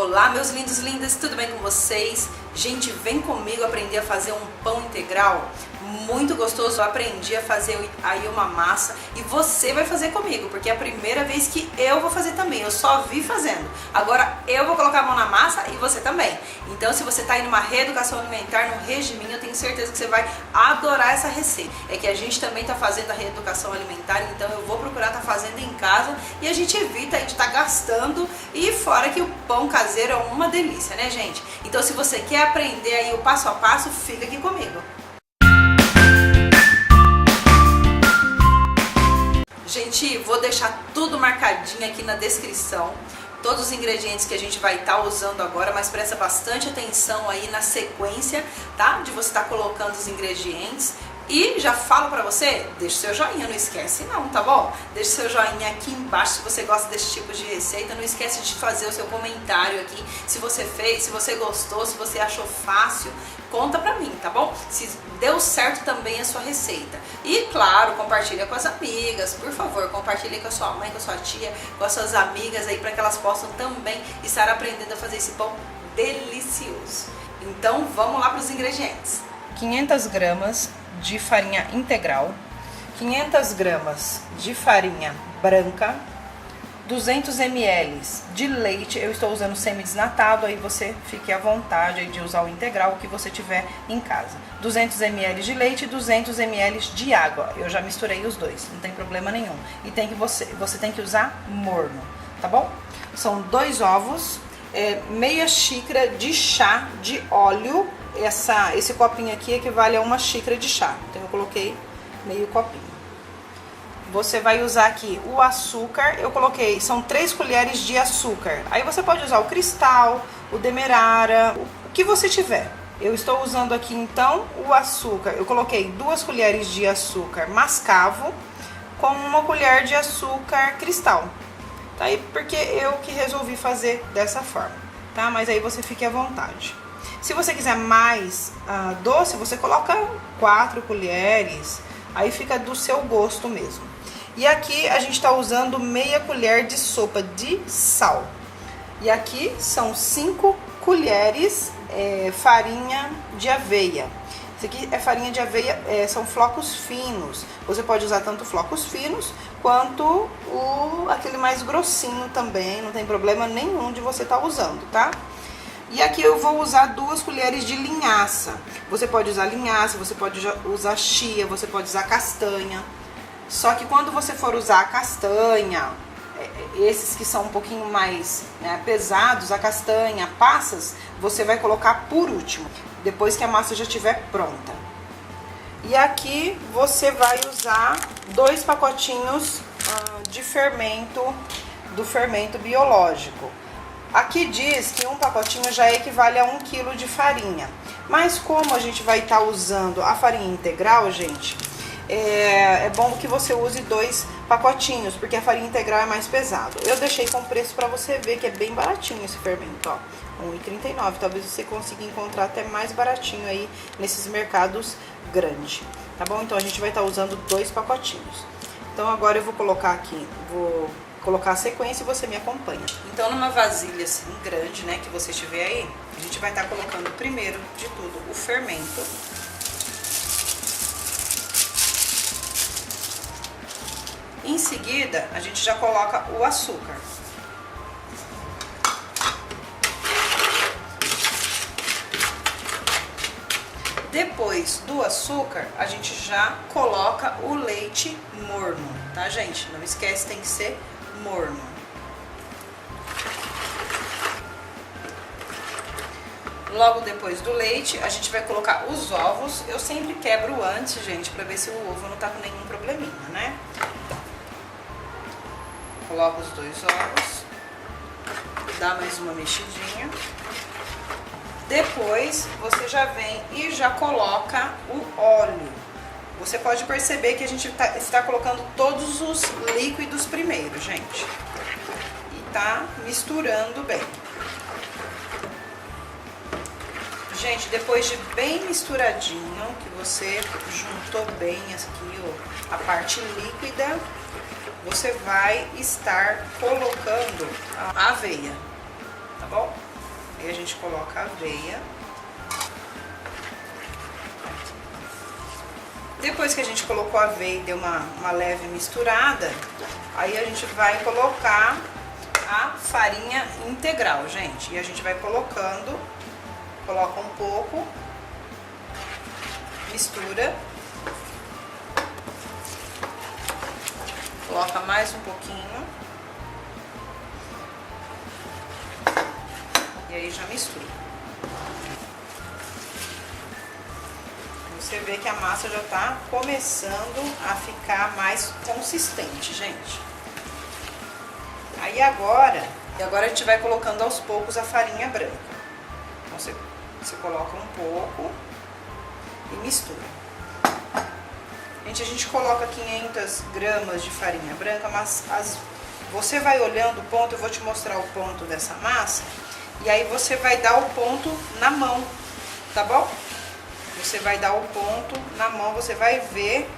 Olá, meus lindos e lindas, tudo bem com vocês? Gente, vem comigo aprender a fazer um pão integral muito gostoso. Eu aprendi a fazer aí uma massa e você vai fazer comigo, porque é a primeira vez que eu vou fazer também. Eu só vi fazendo. Agora eu vou colocar a mão na massa e você também. Então, se você está em uma reeducação alimentar, num regiminho, eu tenho certeza que você vai adorar essa receita. É que a gente também está fazendo a reeducação alimentar, então eu vou procurar estar fazendo em casa e a gente evita aí de estar gastando. E fora que o pão caseiro é uma delícia, né, gente? Então, se você quer aprender aí o passo a passo, fica aqui comigo. Gente, vou deixar tudo marcadinho aqui na descrição, todos os ingredientes que a gente vai estar usando agora, mas presta bastante atenção aí na sequência, tá? De você estar colocando os ingredientes. E já falo pra você, deixa o seu joinha, não esquece não, tá bom? Deixa o seu joinha aqui embaixo se você gosta desse tipo de receita. Não esquece de fazer o seu comentário aqui, se você fez, se você gostou, se você achou fácil, conta pra mim, tá bom? Se deu certo também a sua receita. E claro, compartilha com as amigas, por favor, compartilha com a sua mãe, com a sua tia, com as suas amigas aí, pra que elas possam também estar aprendendo a fazer esse pão delicioso. Então vamos lá pros ingredientes. 500 gramas de farinha integral, 500 gramas de farinha branca, 200 ml de leite. Eu estou usando semi-desnatado, aí você fique à vontade aí de usar o integral, o que você tiver em casa. 200 ml de leite e 200 ml de água. Eu já misturei os dois, não tem problema nenhum. E você tem que usar morno, tá bom? São 2 ovos, meia xícara de chá de óleo. Esse copinho aqui equivale a 1 xícara de chá, então eu coloquei meio copinho. Você vai usar aqui o açúcar, eu coloquei, são 3 colheres de açúcar. Aí você pode usar o cristal, o demerara, o que você tiver. Eu estou usando aqui então o açúcar, eu coloquei 2 colheres de açúcar mascavo com 1 colher de açúcar cristal. Tá aí porque eu que resolvi fazer dessa forma, tá? Mas aí você fique à vontade. Se você quiser mais doce, você coloca 4 colheres, aí fica do seu gosto mesmo. E aqui a gente está usando meia colher de sopa de sal. E aqui são 5 colheres farinha de aveia. Isso aqui é farinha de aveia, são flocos finos. Você pode usar tanto flocos finos quanto aquele mais grossinho também, não tem problema nenhum de você estar usando, tá? E aqui eu vou usar 2 colheres de linhaça. Você pode usar linhaça, você pode usar chia, você pode usar castanha. Só que quando você for usar a castanha, esses que são um pouquinho mais pesados, a castanha, passas, você vai colocar por último, depois que a massa já estiver pronta. E aqui você vai usar 2 pacotinhos de fermento, do fermento biológico. Aqui diz que um pacotinho já equivale a 1 kg de farinha. Mas como a gente vai estar usando a farinha integral, gente, é bom que você use 2 pacotinhos, porque a farinha integral é mais pesado. Eu deixei com preço para você ver que é bem baratinho esse fermento, ó. R$ 1,39. Talvez você consiga encontrar até mais baratinho aí nesses mercados grandes, tá bom? Então a gente vai estar usando 2 pacotinhos. Então agora eu vou colocar aqui, colocar a sequência e você me acompanha. Então numa vasilha assim grande, né, que você tiver aí, a gente vai estar colocando primeiro de tudo o fermento. Em seguida, a gente já coloca o açúcar. Depois do açúcar, a gente já coloca o leite morno, tá, gente? Não esquece, tem que ser morno. Logo depois do leite, a gente vai colocar os ovos. Eu sempre quebro antes, gente, pra ver se o ovo não tá com nenhum probleminha, né? Coloca os 2 ovos, dá mais uma mexidinha. Depois, você já vem e já coloca o óleo. Você pode perceber que a gente está colocando todos os líquidos primeiro, gente. E tá misturando bem. Gente, depois de bem misturadinho, que você juntou bem aqui, ó, a parte líquida, você vai estar colocando a aveia, tá bom? Aí a gente coloca a aveia. Depois que a gente colocou a aveia e deu uma leve misturada, aí a gente vai colocar a farinha integral, gente. E a gente vai colocando, coloca um pouco, mistura, coloca mais um pouquinho, e aí já mistura. Você vê que a massa já tá começando a ficar mais consistente, gente. Aí agora a gente vai colocando aos poucos a farinha branca. Então você coloca um pouco e mistura. Gente, a gente coloca 500 gramas de farinha branca, mas você vai olhando o ponto, eu vou te mostrar o ponto dessa massa. E aí você vai dar o ponto na mão, tá bom? Você vai dar o ponto na mão, você vai ver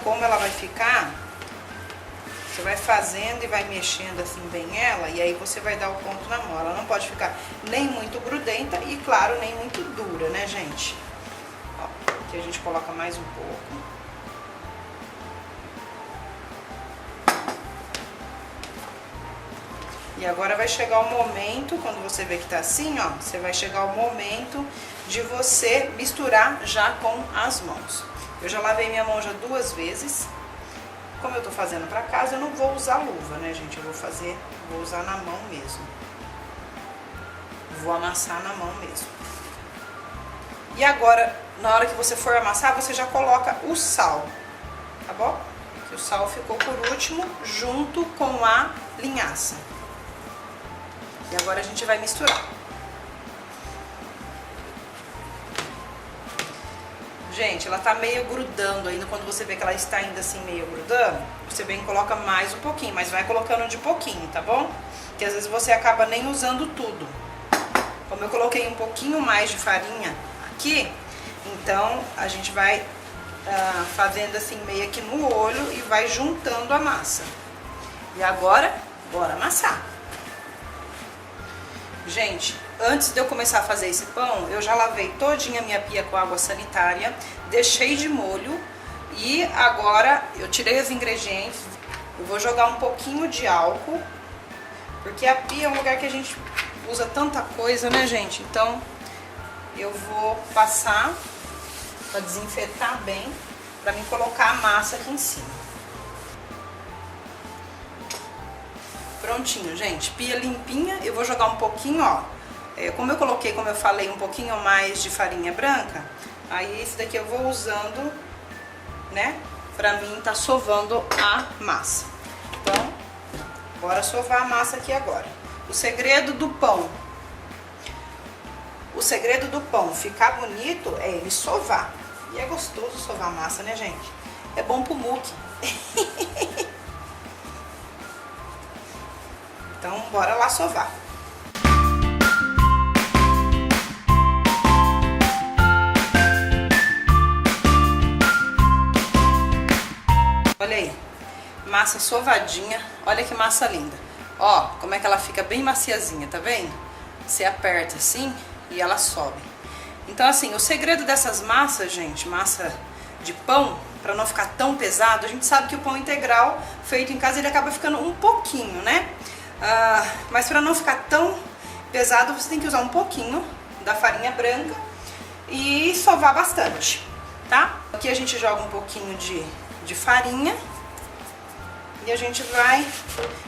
como ela vai ficar. Você vai fazendo e vai mexendo assim bem ela, e aí você vai dar o ponto na mão. Ela não pode ficar nem muito grudenta e, claro, nem muito dura, né, gente? Ó, aqui a gente coloca mais um pouco. E agora vai chegar o momento, quando você vê que tá assim, ó, você vai chegar o momento de você misturar já com as mãos. Eu já lavei minha mão já 2 vezes. Como eu tô fazendo pra casa, eu não vou usar luva, né, gente? Eu vou usar na mão mesmo. Vou amassar na mão mesmo. E agora, na hora que você for amassar, você já coloca o sal, tá bom? O sal ficou por último, junto com a linhaça. E agora a gente vai misturar. Gente, ela tá meio grudando ainda, quando você vê que ela está ainda assim meio grudando, você vem e coloca mais um pouquinho, mas vai colocando de pouquinho, tá bom? Porque às vezes você acaba nem usando tudo. Como eu coloquei um pouquinho mais de farinha aqui, então a gente vai fazendo assim meio aqui no olho e vai juntando a massa. E agora, bora amassar. Gente, antes de eu começar a fazer esse pão, eu já lavei todinha a minha pia com água sanitária, deixei de molho e agora eu tirei os ingredientes. Eu vou jogar um pouquinho de álcool, porque a pia é um lugar que a gente usa tanta coisa, né, gente? Então eu vou passar para desinfetar bem, para mim colocar a massa aqui em cima. Prontinho, gente, pia limpinha. Eu vou jogar um pouquinho, ó, como eu coloquei, como eu falei, um pouquinho mais de farinha branca, aí esse daqui eu vou usando, né, pra mim tá sovando a massa. Então, bora sovar a massa aqui agora. O segredo do pão ficar bonito é ele sovar. E é gostoso sovar a massa, né, gente? É bom pro muque. Então, bora lá sovar. Olha aí, massa sovadinha. Olha que massa linda. Ó, como é que ela fica bem maciazinha, tá vendo? Você aperta assim e ela sobe. Então, assim, o segredo dessas massas, gente, massa de pão, para não ficar tão pesado, a gente sabe que o pão integral feito em casa, ele acaba ficando um pouquinho, né? Mas para não ficar tão pesado, você tem que usar um pouquinho da farinha branca e sovar bastante, tá? Aqui a gente joga um pouquinho de farinha e a gente vai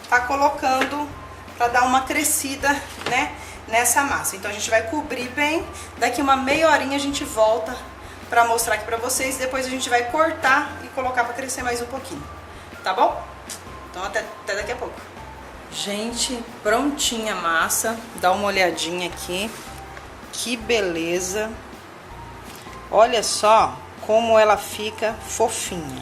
tá colocando para dar uma crescida, né, nessa massa. Então a gente vai cobrir bem, daqui uma meia horinha a gente volta para mostrar aqui para vocês, depois a gente vai cortar e colocar para crescer mais um pouquinho, tá bom? Então até daqui a pouco. Gente, prontinha a massa, dá uma olhadinha aqui, que beleza, olha só como ela fica fofinha,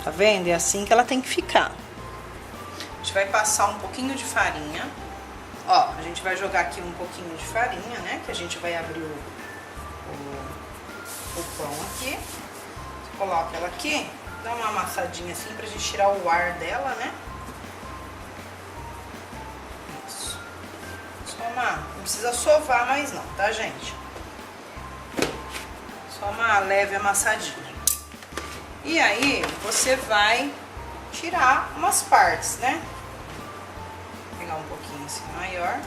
tá vendo? É assim que ela tem que ficar. A gente vai passar um pouquinho de farinha, ó, a gente vai jogar aqui um pouquinho de farinha, né, que a gente vai abrir o pão aqui, você coloca ela aqui, dá uma amassadinha assim pra gente tirar o ar dela, né? Um precisa sovar mais não, tá, gente? Só uma leve amassadinha. E aí, você vai tirar umas partes, né? Vou pegar um pouquinho assim maior.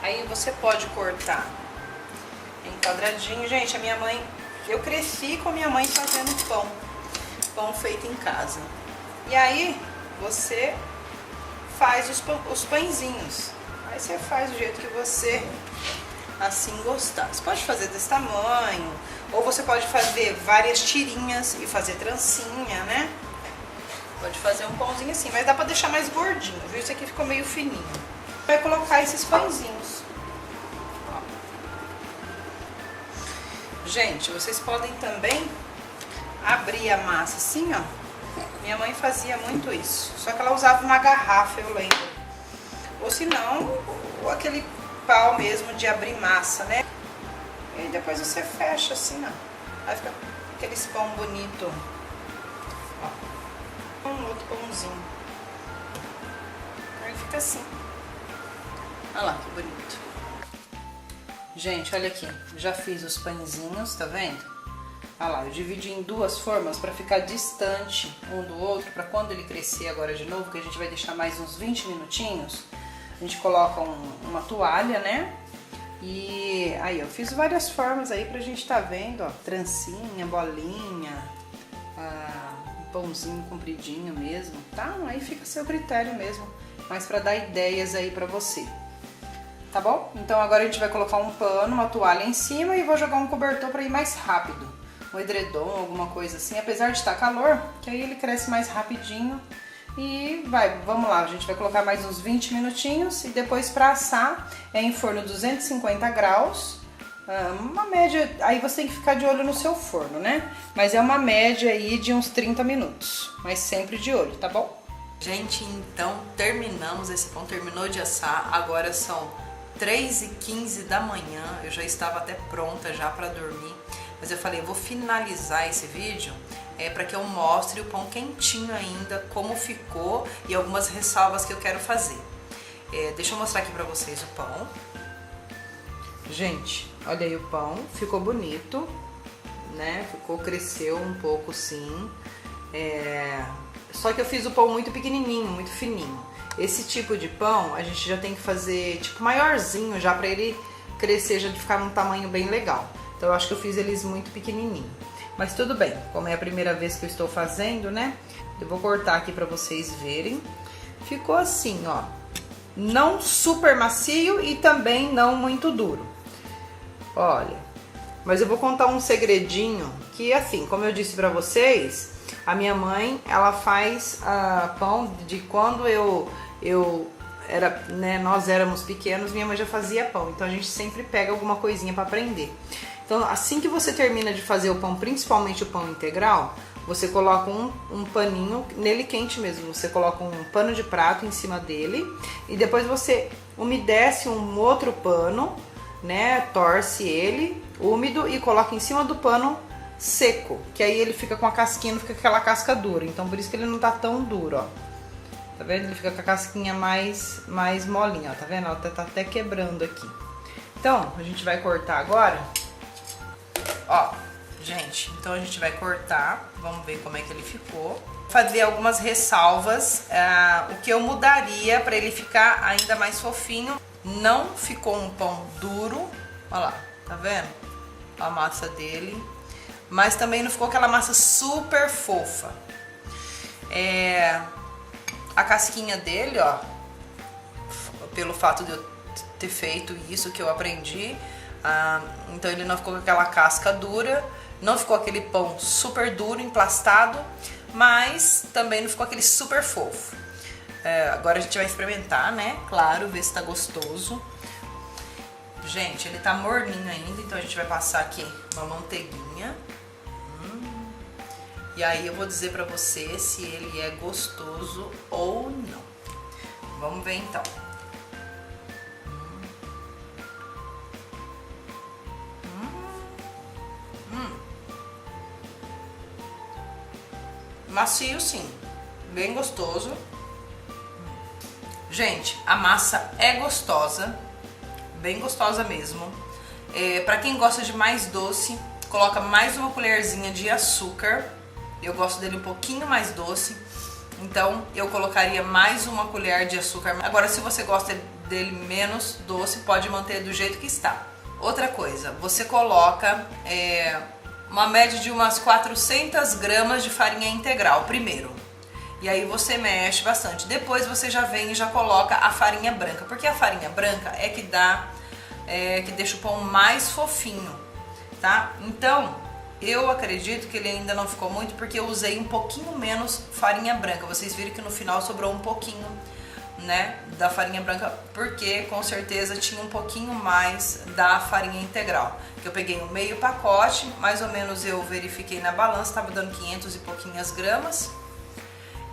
Aí você pode cortar em quadradinho. Gente, a minha mãe... Eu cresci com a minha mãe fazendo pão feito em casa. E aí, você faz os pãezinhos. Aí você faz do jeito que você assim gostar. Você pode fazer desse tamanho, ou você pode fazer várias tirinhas e fazer trancinha, né? Pode fazer um pãozinho assim, mas dá pra deixar mais gordinho, viu? Isso aqui ficou meio fininho. Vai colocar esses pãezinhos. Ó. Gente, vocês podem também abrir a massa assim, ó. Minha mãe fazia muito isso, só que ela usava uma garrafa, eu lembro. Ou se não, aquele pau mesmo de abrir massa, né? E aí depois você fecha assim, ó. Aí fica aqueles pão bonito. Ó. Um outro pãozinho. Aí fica assim. Olha lá que bonito. Gente, olha aqui. Já fiz os pãezinhos, tá vendo? Olha lá, eu dividi em duas formas para ficar distante um do outro, para quando ele crescer agora de novo, que a gente vai deixar mais uns 20 minutinhos, a gente coloca uma toalha, né? E aí eu fiz várias formas aí pra gente tá vendo, ó, trancinha, bolinha, um pãozinho compridinho mesmo, tá? Aí fica a seu critério mesmo, mas pra dar ideias aí pra você. Tá bom? Então agora a gente vai colocar um pano, uma toalha em cima e vou jogar um cobertor pra ir mais rápido. Um edredom, alguma coisa assim, apesar de estar calor, que aí ele cresce mais rapidinho. E vamos lá, a gente vai colocar mais uns 20 minutinhos e depois para assar é em forno 250 graus, uma média, aí você tem que ficar de olho no seu forno, né? Mas é uma média aí de uns 30 minutos, mas sempre de olho, tá bom? Gente, então terminamos, esse pão terminou de assar, agora são 3h15 da manhã, eu já estava até pronta já para dormir. Mas eu falei, eu vou finalizar esse vídeo para que eu mostre o pão quentinho ainda, como ficou e algumas ressalvas que eu quero fazer. Deixa eu mostrar aqui pra vocês o pão. Gente, olha aí o pão, ficou bonito, né? Cresceu um pouco sim. Só que eu fiz o pão muito pequenininho, muito fininho. Esse tipo de pão a gente já tem que fazer tipo maiorzinho já pra ele crescer, já de ficar num tamanho bem legal. Então eu acho que eu fiz eles muito pequenininho. Mas tudo bem, como é a primeira vez que eu estou fazendo, né? Eu vou cortar aqui pra vocês verem. Ficou assim, ó. Não super macio e também não muito duro. Olha, mas eu vou contar um segredinho que, assim, como eu disse pra vocês, a minha mãe, ela faz pão de quando nós éramos pequenos, minha mãe já fazia pão. Então a gente sempre pega alguma coisinha pra aprender. Então, assim que você termina de fazer o pão, principalmente o pão integral, você coloca um paninho nele quente mesmo. Você coloca um pano de prato em cima dele e depois você umedece um outro pano, né? Torce ele úmido e coloca em cima do pano seco, que aí ele fica com a casquinha, não fica com aquela casca dura. Então, por isso que ele não tá tão duro, ó. Tá vendo? Ele fica com a casquinha mais molinha, ó. Tá vendo? Ela tá até quebrando aqui. Então, a gente vai cortar agora. Ó, gente, então a gente vai cortar, vamos ver como é que ele ficou. Fazer algumas ressalvas, o que eu mudaria para ele ficar ainda mais fofinho. Não ficou um pão duro, ó lá, tá vendo? A massa dele. Mas também não ficou aquela massa super fofa. A casquinha dele, ó, pelo fato de eu ter feito isso que eu aprendi, então ele não ficou com aquela casca dura, não ficou aquele pão super duro, emplastado, mas também não ficou aquele super fofo. Agora a gente vai experimentar, né? Claro, ver se tá gostoso. Gente, ele tá morninho ainda, então a gente vai passar aqui uma manteiguinha. E aí eu vou dizer pra você se ele é gostoso ou não. Vamos ver então. Macio sim, bem gostoso. Gente, a massa é gostosa, bem gostosa mesmo. Pra quem gosta de mais doce, coloca mais uma colherzinha de açúcar. Eu gosto dele um pouquinho mais doce, então eu colocaria mais uma colher de açúcar. Agora, se você gosta dele menos doce, pode manter do jeito que está. Outra coisa, você coloca uma média de umas 400 gramas de farinha integral primeiro. E aí você mexe bastante. Depois você já vem e já coloca a farinha branca, porque a farinha branca é que dá, que deixa o pão mais fofinho, tá? Então, eu acredito que ele ainda não ficou muito porque eu usei um pouquinho menos farinha branca. Vocês viram que no final sobrou um pouquinho, né, da farinha branca, porque com certeza tinha um pouquinho mais da farinha integral. Que eu peguei um meio pacote, mais ou menos eu verifiquei na balança, estava dando 500 e pouquinhas gramas.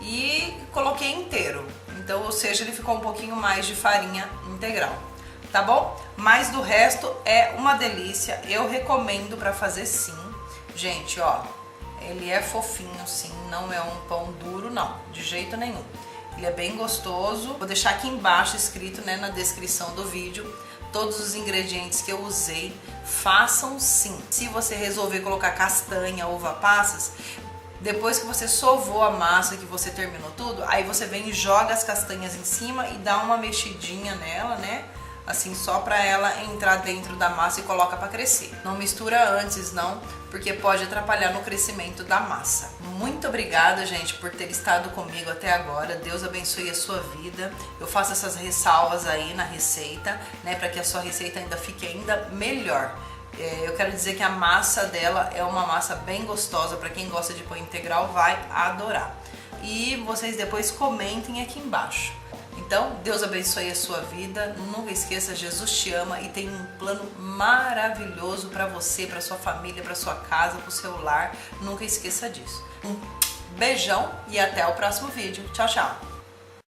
E coloquei inteiro, então, ou seja, ele ficou um pouquinho mais de farinha integral, tá bom? Mas do resto é uma delícia, eu recomendo para fazer sim. Gente, ó, ele é fofinho sim, não é um pão duro não, de jeito nenhum. Ele é bem gostoso, vou deixar aqui embaixo escrito, né, na descrição do vídeo, todos os ingredientes que eu usei. Façam sim. Se você resolver colocar castanha, uva passas, depois que você sovou a massa, que você terminou tudo, aí você vem e joga as castanhas em cima e dá uma mexidinha nela, né? Assim, só pra ela entrar dentro da massa e coloca pra crescer. Não mistura antes não, porque pode atrapalhar no crescimento da massa. Muito obrigada, gente, por ter estado comigo até agora. Deus abençoe a sua vida. Eu faço essas ressalvas aí na receita, né? Pra que a sua receita ainda fique ainda melhor. Eu quero dizer que a massa dela é uma massa bem gostosa, para quem gosta de pão integral vai adorar. E vocês depois comentem aqui embaixo. Então, Deus abençoe a sua vida, nunca esqueça, Jesus te ama e tem um plano maravilhoso para você, para sua família, para sua casa, para o seu lar. Nunca esqueça disso. Um beijão e até o próximo vídeo. Tchau, tchau!